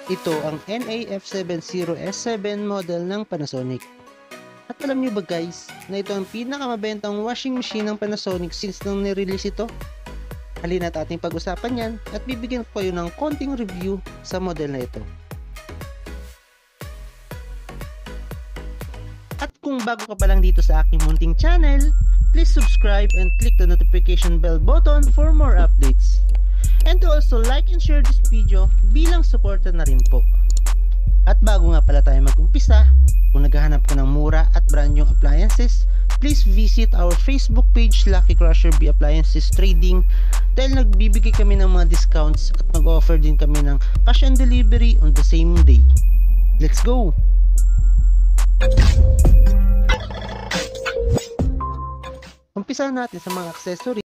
Ito ang NAF70S7 model ng Panasonic. At alam niyo ba guys, na ito ang pinakamabentang washing machine ng Panasonic since nung nirelease ito? Halina't ating pag-usapan yan at bibigyan ko kayo ng konting review sa model na ito. At kung bago ka pa lang dito sa aking munting channel, please subscribe and click the notification bell button for more updates. And to also like and share this video bilang suporta na rin po. At bago nga pala tayo mag-umpisa, kung naghahanap ka ng mura at brand new appliances, please visit our Facebook page Lucky Crusher B Appliances Trading dahil nagbibigay kami ng mga discounts at mag-offer din kami ng cash on delivery on the same day. Let's go! Umpisa natin sa mga accessories.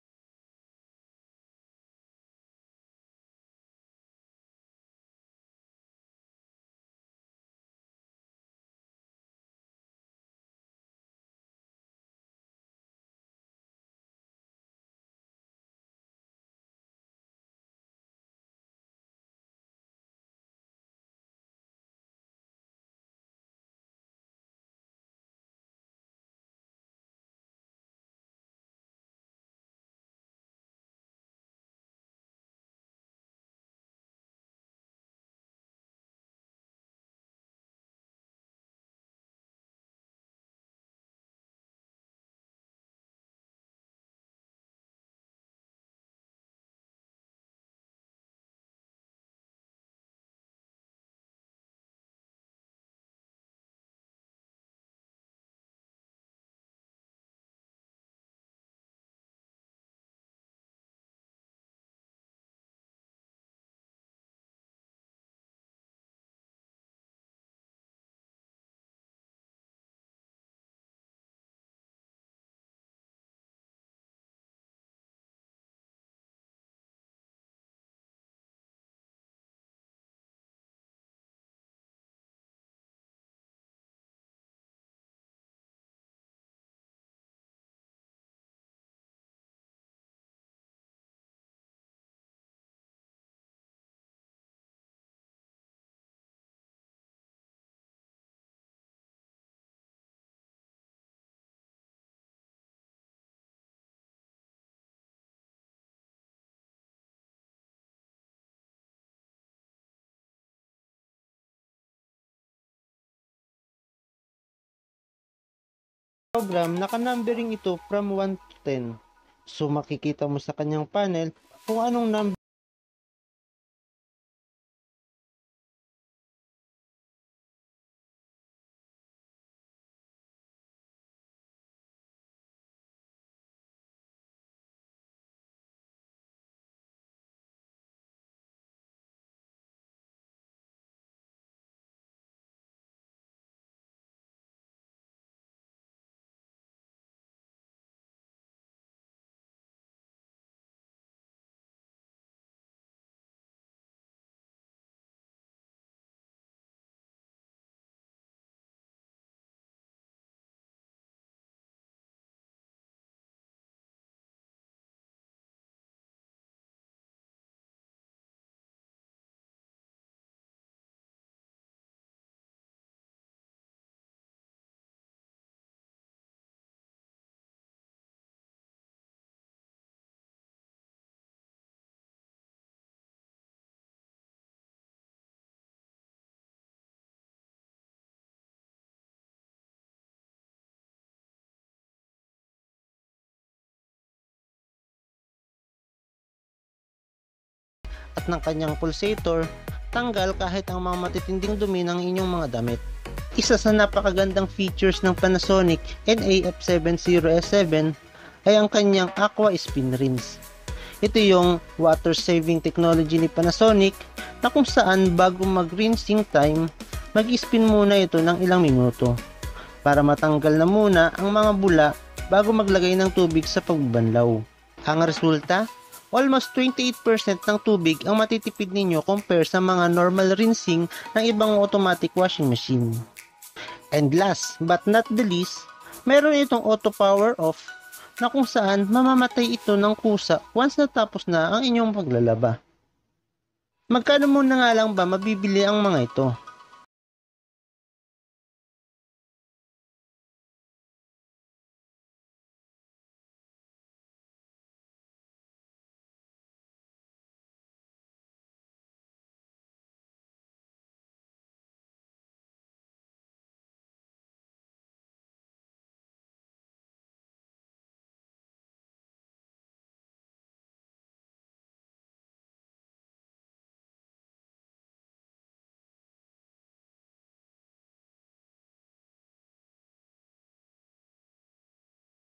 Program, naka-numbering ito from 1 to 10. So makikita mo sa kanyang panel kung anong number at ng kanyang pulsator, tanggal kahit ang mga matitinding dumi ng inyong mga damit. Isa sa napakagandang features ng Panasonic NAF70S7 ay ang kanyang Aqua Spin Rinse. Ito yung water saving technology ni Panasonic na kung saan bago mag-rinsing time, mag-spin muna ito ng ilang minuto para matanggal na muna ang mga bula bago maglagay ng tubig sa pagbanlaw. Ang resulta, almost 28% ng tubig ang matitipid ninyo compare sa mga normal rinsing ng ibang automatic washing machine. And last but not the least, meron itong auto power off na kung saan mamamatay ito ng kusa once natapos na ang inyong paglalaba. Magkano muna nga lang ba mabibili ang mga ito?